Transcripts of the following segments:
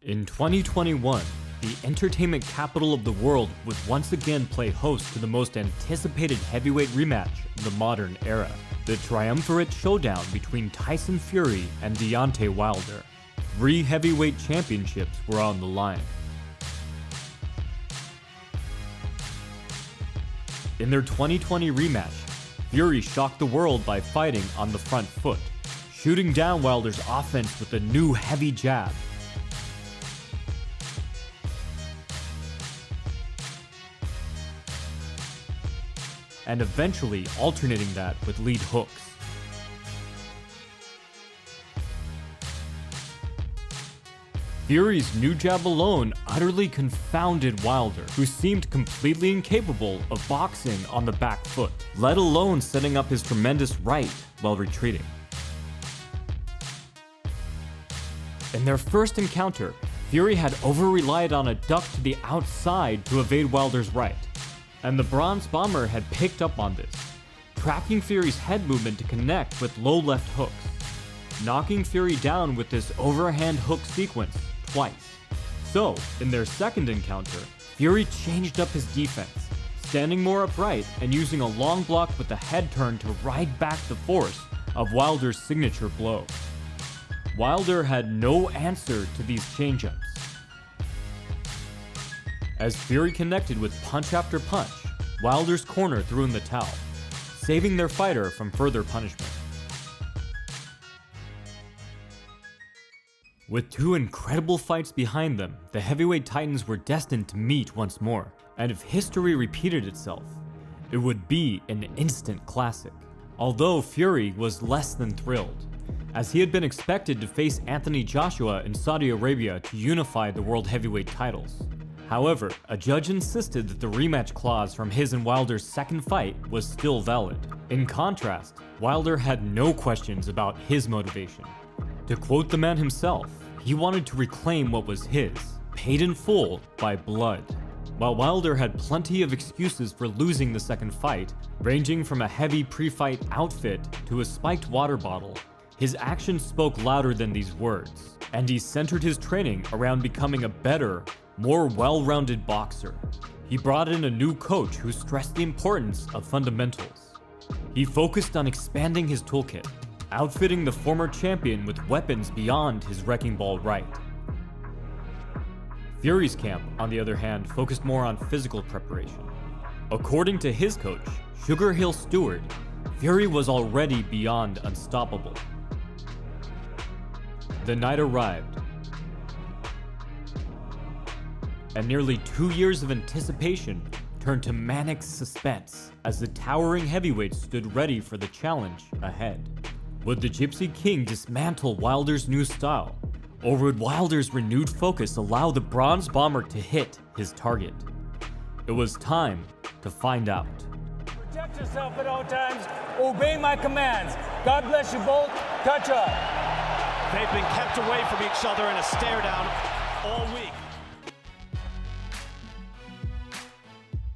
In 2021, the entertainment capital of the world would once again play host to the most anticipated heavyweight rematch of the modern era, the triumvirate showdown between Tyson Fury and Deontay Wilder. 3 heavyweight championships were on the line. In their 2020 rematch, Fury shocked the world by fighting on the front foot, shooting down Wilder's offense with a new heavy jab. And eventually alternating that with lead hooks. Fury's new jab alone utterly confounded Wilder, who seemed completely incapable of boxing on the back foot, let alone setting up his tremendous right while retreating. In their first encounter, Fury had over-relied on a duck to the outside to evade Wilder's right, and the Bronze Bomber had picked up on this, tracking Fury's head movement to connect with low left hooks, knocking Fury down with this overhand hook sequence twice. So, in their second encounter, Fury changed up his defense, standing more upright and using a long block with the head turn to ride back the force of Wilder's signature blow. Wilder had no answer to these change-ups, as Fury connected with punch after punch. Wilder's corner threw in the towel, saving their fighter from further punishment. With 2 incredible fights behind them, the heavyweight titans were destined to meet once more, and if history repeated itself, it would be an instant classic. Although Fury was less than thrilled, as he had been expected to face Anthony Joshua in Saudi Arabia to unify the world heavyweight titles. However, a judge insisted that the rematch clause from his and Wilder's second fight was still valid. In contrast, Wilder had no questions about his motivation. To quote the man himself, he wanted to reclaim what was his, paid in full by blood. While Wilder had plenty of excuses for losing the second fight, ranging from a heavy pre-fight outfit to a spiked water bottle, his actions spoke louder than these words, and he centered his training around becoming a better, more well-rounded boxer. He brought in a new coach who stressed the importance of fundamentals. He focused on expanding his toolkit, outfitting the former champion with weapons beyond his wrecking ball right. Fury's camp, on the other hand, focused more on physical preparation. According to his coach, Sugar Hill Stewart, Fury was already beyond unstoppable. The night arrived, and nearly 2 years of anticipation turned to manic suspense as the towering heavyweight stood ready for the challenge ahead. Would the Gypsy King dismantle Wilder's new style, or would Wilder's renewed focus allow the Bronze Bomber to hit his target? It was time to find out. Protect yourself at all times. Obey my commands. God bless you both. Touch up. They've been kept away from each other in a stare down all week.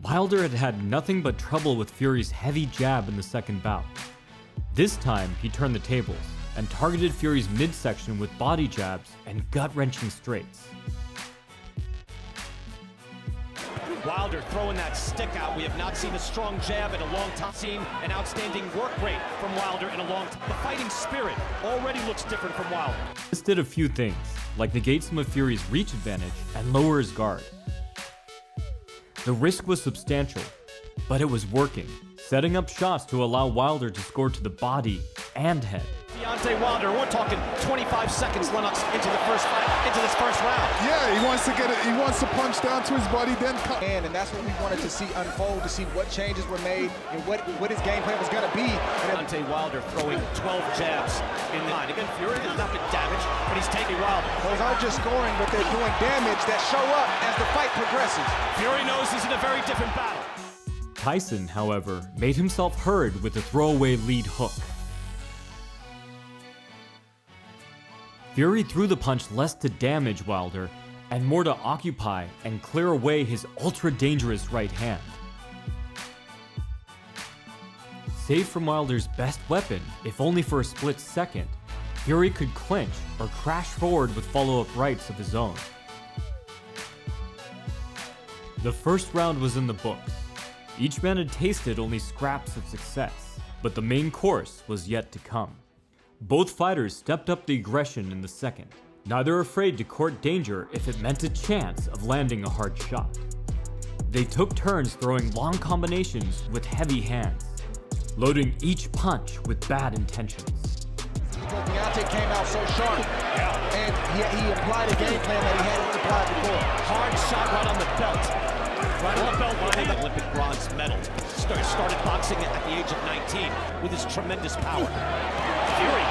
Wilder had had nothing but trouble with Fury's heavy jab in the second bout. This time, he turned the tables and targeted Fury's midsection with body jabs and gut-wrenching straights. Wilder throwing that stick out. We have not seen a strong jab in a long time. Seen an outstanding work rate from Wilder in a long time. The fighting spirit already looks different from Wilder. This did a few things, like negate some of Fury's reach advantage and lower his guard. The risk was substantial, but it was working, setting up shots to allow Wilder to score to the body and head. Deontay Wilder, we're talking 25 seconds, Lennox, into this first round. Yeah, he wants to get it. He wants to punch down to his body, then cut. And that's what we wanted to see unfold, to see what changes were made and what his game plan was going to be. Deontay Wilder throwing 12 jabs in the line. Again, Fury has not been damaged, but he's taking Wilder. Those aren't just scoring, but they're doing damage that show up as the fight progresses. Fury knows he's in a very different battle. Tyson, however, made himself heard with a throwaway lead hook. Fury threw the punch less to damage Wilder and more to occupy and clear away his ultra-dangerous right hand. Saved from Wilder's best weapon, if only for a split second, Fury could clinch or crash forward with follow-up rights of his own. The first round was in the books. Each man had tasted only scraps of success, but the main course was yet to come. Both fighters stepped up the aggression in the second, neither afraid to court danger if it meant a chance of landing a hard shot. They took turns throwing long combinations with heavy hands, loading each punch with bad intentions. Deontay came out so sharp, and he applied a game plan that he hadn't applied before. Hard shot right on the belt. Right on the belt, winning the Olympic bronze medal. Started boxing at the age of 19 with his tremendous power. Fury.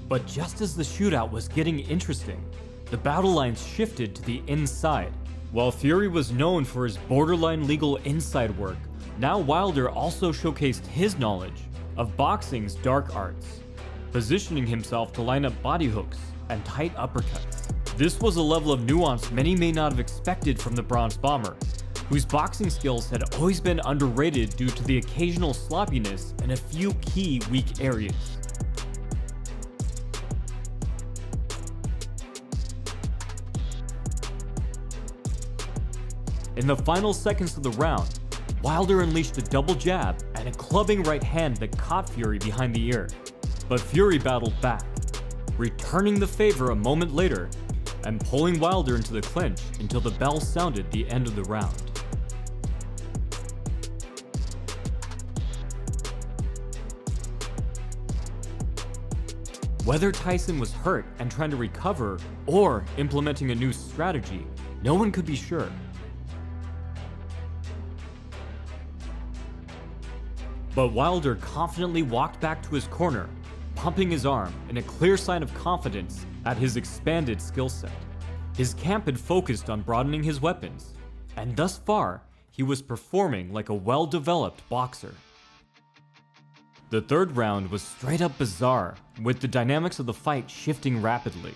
But just as the shootout was getting interesting, the battle lines shifted to the inside. While Fury was known for his borderline legal inside work, now Wilder also showcased his knowledge of boxing's dark arts, positioning himself to line up body hooks and tight uppercuts. This was a level of nuance many may not have expected from the Bronze Bomber, whose boxing skills had always been underrated due to the occasional sloppiness in a few key weak areas. In the final seconds of the round, Wilder unleashed a double jab and a clubbing right hand that caught Fury behind the ear. But Fury battled back, returning the favor a moment later and pulling Wilder into the clinch until the bell sounded the end of the round. Whether Tyson was hurt and trying to recover or implementing a new strategy, no one could be sure. But Wilder confidently walked back to his corner, pumping his arm in a clear sign of confidence at his expanded skill set. His camp had focused on broadening his weapons, and thus far, he was performing like a well-developed boxer. The third round was straight up bizarre, with the dynamics of the fight shifting rapidly.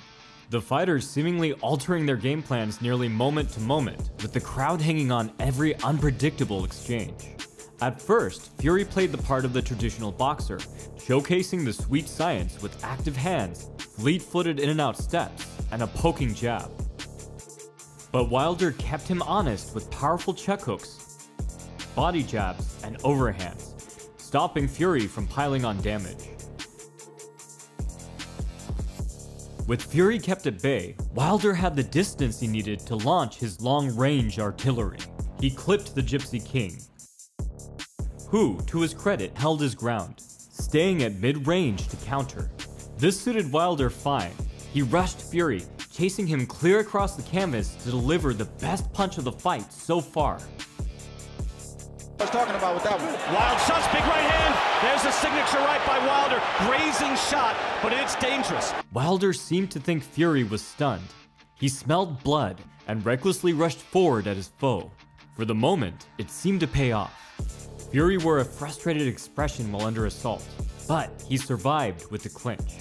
The fighters seemingly altering their game plans nearly moment to moment, with the crowd hanging on every unpredictable exchange. At first, Fury played the part of the traditional boxer, showcasing the sweet science with active hands, fleet-footed in-and-out steps, and a poking jab. But Wilder kept him honest with powerful check hooks, body jabs, and overhands, stopping Fury from piling on damage. With Fury kept at bay, Wilder had the distance he needed to launch his long-range artillery. He clipped the Gypsy King, who, to his credit, held his ground, staying at mid-range to counter. This suited Wilder fine. He rushed Fury, chasing him clear across the canvas to deliver the best punch of the fight so far. I was talking about with that one. Wild shots, big right hand. There's a signature right by Wilder. Grazing shot, but it's dangerous. Wilder seemed to think Fury was stunned. He smelled blood and recklessly rushed forward at his foe. For the moment, it seemed to pay off. Fury wore a frustrated expression while under assault, but he survived with the clinch.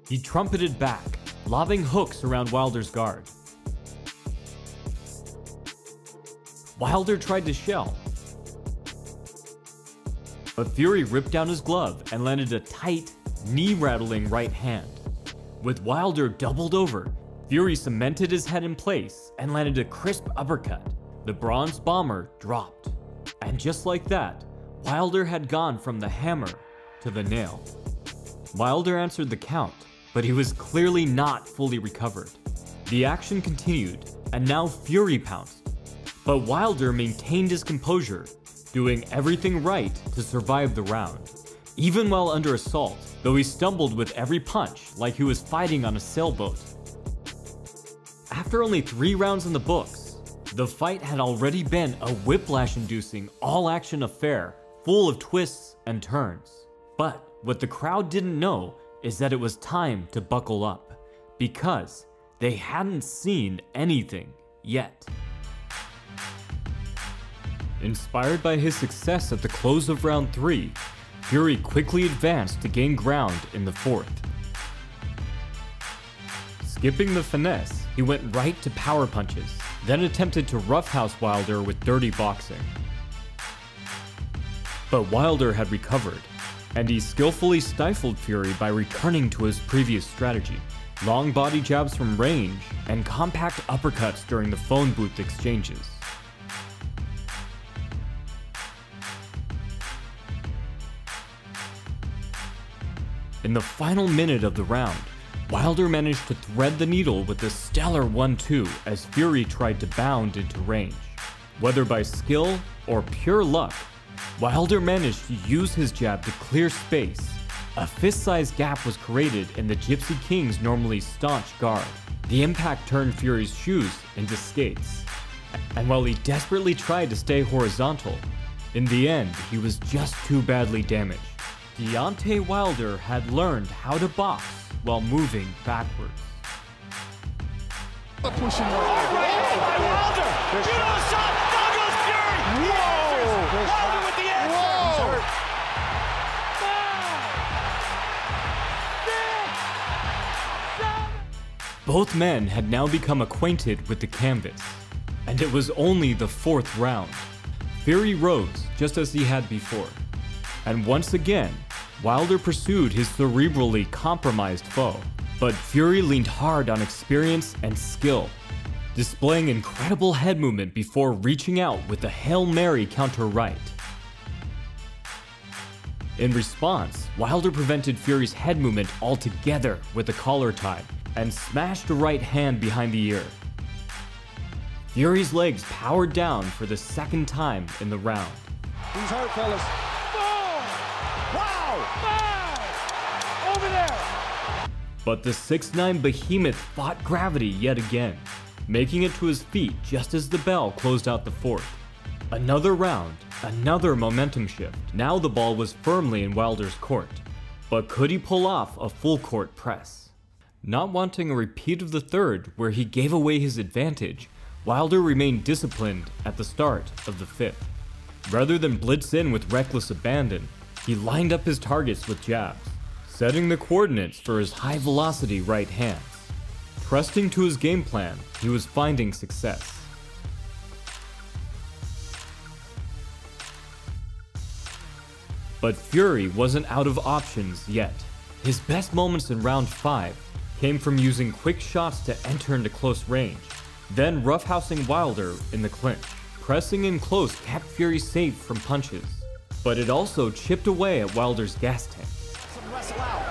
He trumpeted back, lobbing hooks around Wilder's guard. Wilder tried to shell, but Fury ripped down his glove and landed a tight, knee-rattling right hand. With Wilder doubled over, Fury cemented his head in place and landed a crisp uppercut. The Bronze Bomber dropped. And just like that, Wilder had gone from the hammer to the nail. Wilder answered the count, but he was clearly not fully recovered. The action continued, and now Fury pounced. But Wilder maintained his composure, doing everything right to survive the round. Even while under assault, though he stumbled with every punch like he was fighting on a sailboat. After only 3 rounds in the books, the fight had already been a whiplash-inducing all-action affair full of twists and turns. But what the crowd didn't know is that it was time to buckle up, because they hadn't seen anything yet. Inspired by his success at the close of round 3, Fury quickly advanced to gain ground in the 4th. Skipping the finesse, he went right to power punches, then attempted to roughhouse Wilder with dirty boxing. But Wilder had recovered, and he skillfully stifled Fury by returning to his previous strategy: long body jabs from range and compact uppercuts during the phone booth exchanges. In the final minute of the round, Wilder managed to thread the needle with a stellar 1-2 as Fury tried to bound into range. Whether by skill or pure luck, Wilder managed to use his jab to clear space. A fist-sized gap was created in the Gypsy King's normally staunch guard. The impact turned Fury's shoes into skates. And while he desperately tried to stay horizontal, in the end, he was just too badly damaged. Deontay Wilder had learned how to box while moving backwards. Pushing Wilder! Judo shot! Down goes Fury! Whoa! Wilder with the answer! Both men had now become acquainted with the canvas, and it was only the fourth round. Fury rose just as he had before, and once again, Wilder pursued his cerebrally compromised foe. But Fury leaned hard on experience and skill, displaying incredible head movement before reaching out with a Hail Mary counter right. In response, Wilder prevented Fury's head movement altogether with a collar tie and smashed a right hand behind the ear. Fury's legs powered down for the second time in the round. He's hurt, fellas. Over there! But the 6'9" behemoth fought gravity yet again, making it to his feet just as the bell closed out the fourth. Another round, another momentum shift. Now the ball was firmly in Wilder's court, but could he pull off a full court press? Not wanting a repeat of the third where he gave away his advantage, Wilder remained disciplined at the start of the fifth. Rather than blitz in with reckless abandon, he lined up his targets with jabs, setting the coordinates for his high-velocity right hands. Trusting to his game plan, he was finding success. But Fury wasn't out of options yet. His best moments in round 5 came from using quick shots to enter into close range, then roughhousing Wilder in the clinch. Pressing in close kept Fury safe from punches, but it also chipped away at Wilder's gas tank. Wrestle out.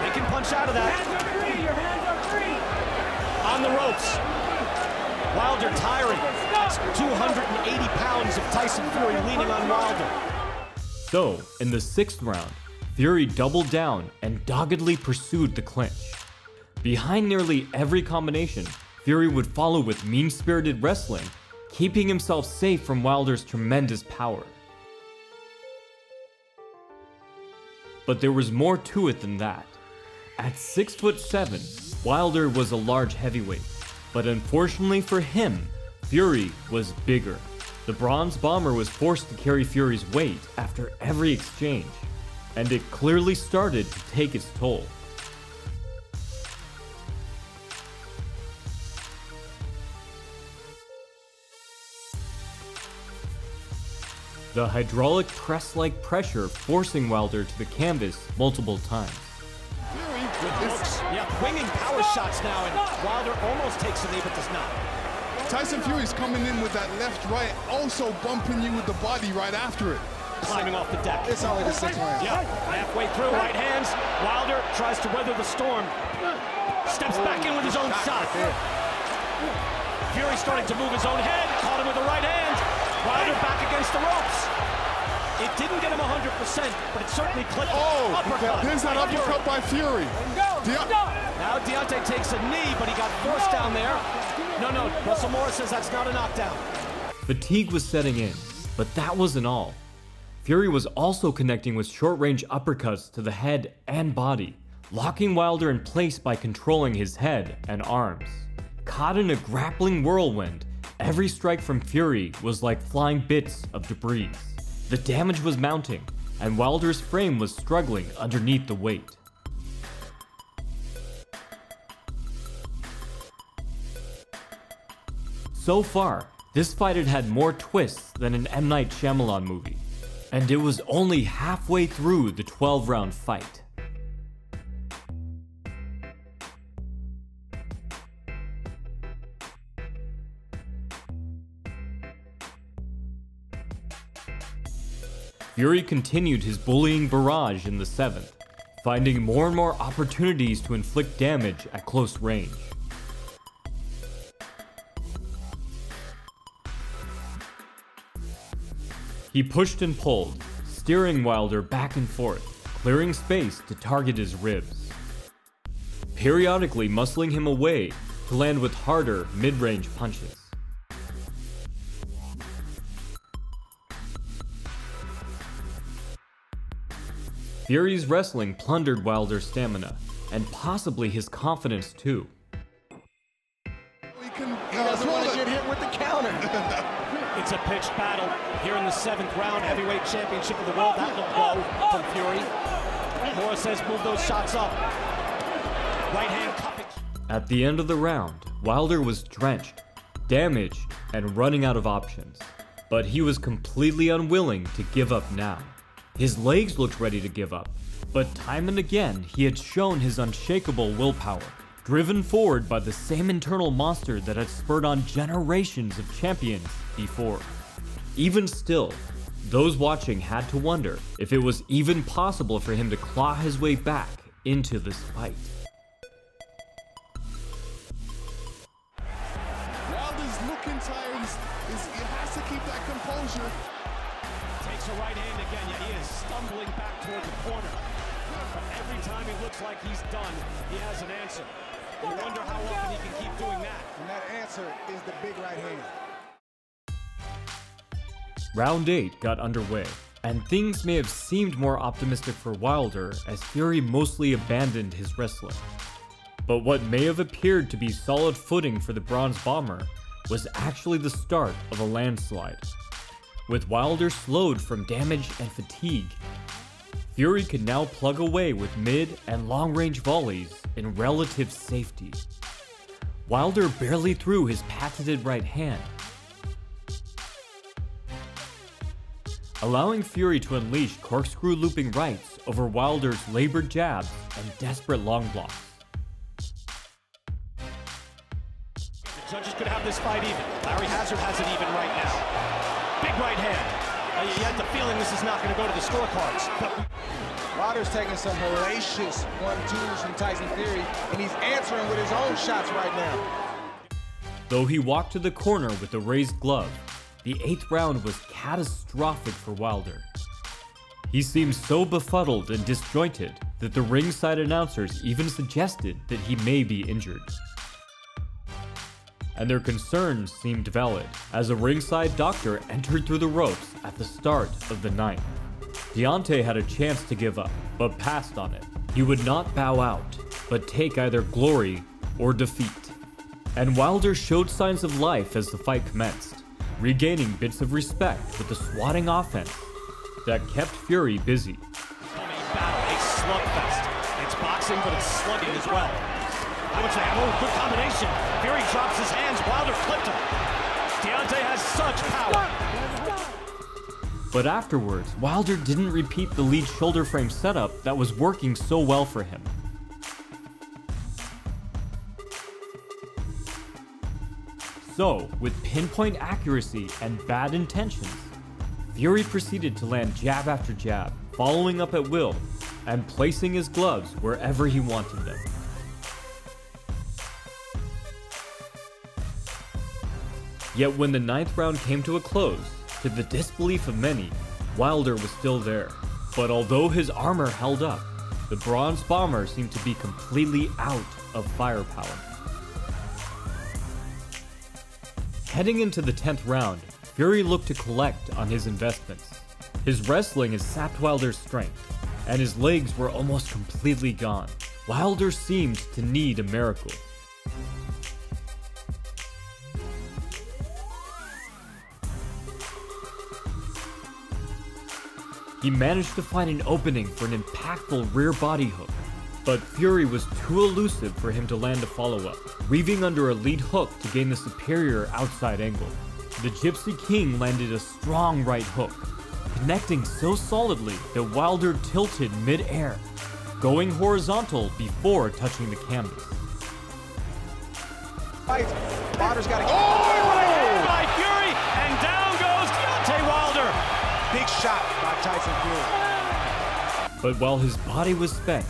They can punch out of that. Hands are free! Your hands are free! On the ropes. Wilder tiring. That's 280 pounds of Tyson Fury leaning on Wilder. So, in the 6th round, Fury doubled down and doggedly pursued the clinch. Behind nearly every combination, Fury would follow with mean-spirited wrestling, keeping himself safe from Wilder's tremendous power. But there was more to it than that. At 6'7", Wilder was a large heavyweight, but unfortunately for him, Fury was bigger. The bronze bomber was forced to carry Fury's weight after every exchange, and it clearly started to take its toll. The hydraulic press-like pressure forcing Wilder to the canvas multiple times. Fury with hooks. Yeah, winging power shots now, and Wilder almost takes a knee, but does not. Tyson Fury's coming in with that left-right, also bumping you with the body right after it. Climbing off the deck. It's only the 6th round. Yeah, halfway through, right hands. Wilder tries to weather the storm. Steps back in with his own shot. Fury starting to move his own head. Caught him with the right hand. Wilder back against the ropes. It didn't get him 100%, but it certainly clipped him. Oh, Uppercut. there's that uppercut by Fury. Now Deontay takes a knee, but he got forced down there. No, Russell Morris says that's not a knockdown. Fatigue was setting in, but that wasn't all. Fury was also connecting with short-range uppercuts to the head and body, locking Wilder in place by controlling his head and arms. Caught in a grappling whirlwind, every strike from Fury was like flying bits of debris. The damage was mounting, and Wilder's frame was struggling underneath the weight. So far, this fight had had more twists than an M. Night Shyamalan movie, And it was only halfway through the 12-round fight. Fury continued his bullying barrage in the 7th, finding more and more opportunities to inflict damage at close range. He pushed and pulled, steering Wilder back and forth, clearing space to target his ribs, periodically muscling him away to land with harder mid-range punches. Fury's wrestling plundered Wilder's stamina, and possibly his confidence too. He doesn't want to get hit with the counter. It's a pitched battle here in the 7th round, heavyweight championship of the world. That looked low from Fury. Morris says move those shots up. Right hand cupping. At the end of the round, Wilder was drenched, damaged, and running out of options. But he was completely unwilling to give up now. His legs looked ready to give up, but time and again he had shown his unshakable willpower, driven forward by the same internal monster that had spurred on generations of champions before. Even still, those watching had to wonder if it was even possible for him to claw his way back into this fight. Wilder's looking tired. He has to keep that composure. Takes a right hand again, yet he is stumbling back toward the corner. But every time he looks like he's done, he has an answer. You wonder how often he can keep doing that. And that answer is the big right hand. Round 8 got underway, and things may have seemed more optimistic for Wilder as Fury mostly abandoned his wrestling. But what may have appeared to be solid footing for the Bronze Bomber was actually the start of a landslide. With Wilder slowed from damage and fatigue, Fury could now plug away with mid and long-range volleys in relative safety. Wilder barely threw his patented right hand, allowing Fury to unleash corkscrew looping rights over Wilder's labored jabs and desperate long blocks. The judges could have this fight even. Larry Hazard has it even right now. Big right hand. You had the feeling this is not going to go to the scorecards. Wilder's taking some hellacious 1-2s from Tyson Fury, and he's answering with his own shots right now. Though he walked to the corner with a raised glove, the 8th round was catastrophic for Wilder. He seemed so befuddled and disjointed that the ringside announcers even suggested that he may be injured. And their concerns seemed valid, as a ringside doctor entered through the ropes at the start of the 9th. Deontay had a chance to give up, but passed on it. He would not bow out, but take either glory or defeat. And Wilder showed signs of life as the fight commenced, regaining bits of respect with the swatting offense that kept Fury busy. Coming battle, a slugfest. It's boxing, but it's slugging as well. I would say, oh, good combination. Fury drops his hands, Wilder clipped him. Deontay has such power. But afterwards, Wilder didn't repeat the lead shoulder frame setup that was working so well for him. So, with pinpoint accuracy and bad intentions, Fury proceeded to land jab after jab, following up at will, and placing his gloves wherever he wanted them. Yet when the 9th round came to a close, to the disbelief of many, Wilder was still there. But although his armor held up, the Bronze Bomber seemed to be completely out of firepower. Heading into the 10th round, Fury looked to collect on his investments. His wrestling has sapped Wilder's strength, and his legs were almost completely gone. Wilder seemed to need a miracle. He managed to find an opening for an impactful rear body hook, but Fury was too elusive for him to land a follow-up, weaving under a lead hook to gain the superior outside angle. The Gypsy King landed a strong right hook, connecting so solidly that Wilder tilted mid-air, going horizontal before touching the canvas. Wilder's got to get by Fury, and down goes Deontay Wilder. big shot by Tyson Fury. But while his body was spent,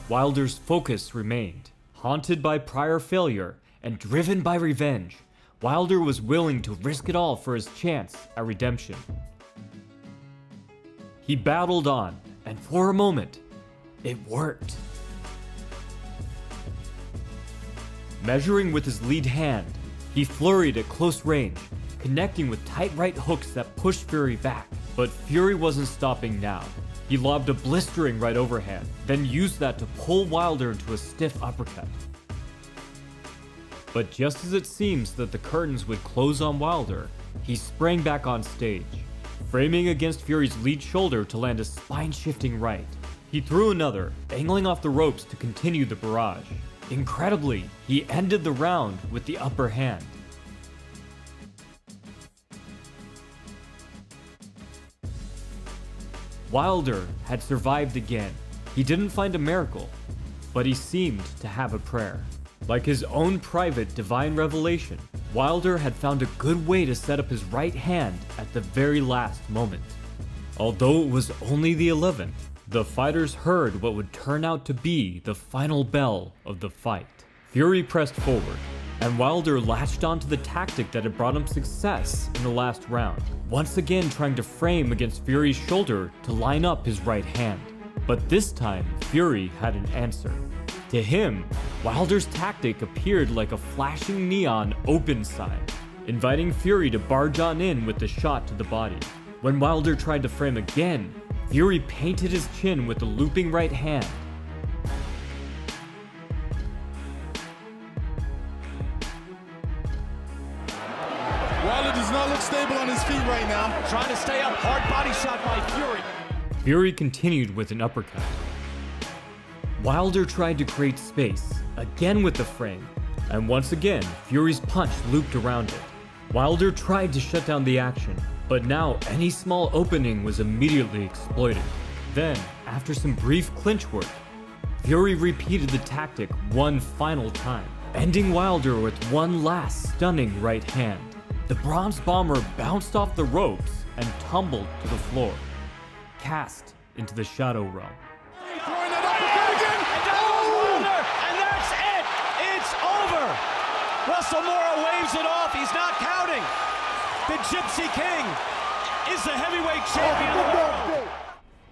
Wilder's focus remained. Haunted by prior failure and driven by revenge, Wilder was willing to risk it all for his chance at redemption. He battled on, and for a moment, it worked. Measuring with his lead hand, he flurried at close range, connecting with tight right hooks that pushed Fury back. But Fury wasn't stopping now. He lobbed a blistering right overhand, then used that to pull Wilder into a stiff uppercut. But just as it seems that the curtains would close on Wilder, he sprang back on stage, framing against Fury's lead shoulder to land a spine-shifting right. He threw another, angling off the ropes to continue the barrage. Incredibly, he ended the round with the upper hand. Wilder had survived again. He didn't find a miracle, but he seemed to have a prayer. Like his own private divine revelation, Wilder had found a good way to set up his right hand at the very last moment. Although it was only the 11th, the fighters heard what would turn out to be the final bell of the fight. Fury pressed forward, and Wilder latched onto the tactic that had brought him success in the last round, once again trying to frame against Fury's shoulder to line up his right hand. But this time, Fury had an answer. To him, Wilder's tactic appeared like a flashing neon open sign, inviting Fury to barge on in with the shot to the body. When Wilder tried to frame again, Fury painted his chin with the looping right hand. Wilder does not look stable on his feet right now. Trying to stay up, hard body shot by Fury. Fury continued with an uppercut. Wilder tried to create space, again with the frame, and once again, Fury's punch looped around it. Wilder tried to shut down the action, but now any small opening was immediately exploited. Then, after some brief clinch work, Fury repeated the tactic one final time, ending Wilder with one last stunning right hand. The bronze bomber bounced off the ropes and tumbled to the floor, cast into the shadow realm. Russell Mora waves it off. He's not counting. The Gypsy King is the heavyweight champion of the world.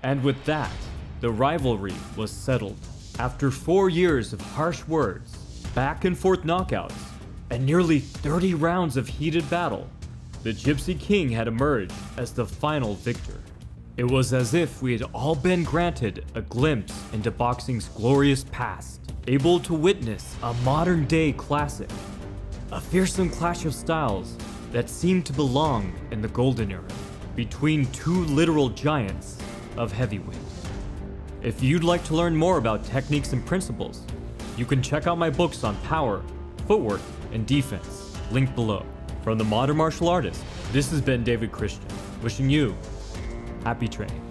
And with that, the rivalry was settled. After 4 years of harsh words, back and forth knockouts, and nearly 30 rounds of heated battle, the Gypsy King had emerged as the final victor. It was as if we had all been granted a glimpse into boxing's glorious past, able to witness a modern-day classic. A fearsome clash of styles that seemed to belong in the golden era, between two literal giants of heavyweight. If you'd like to learn more about techniques and principles, you can check out my books on power, footwork, and defense, linked below. From the Modern Martial Artist, this has been David Christian, wishing you happy training.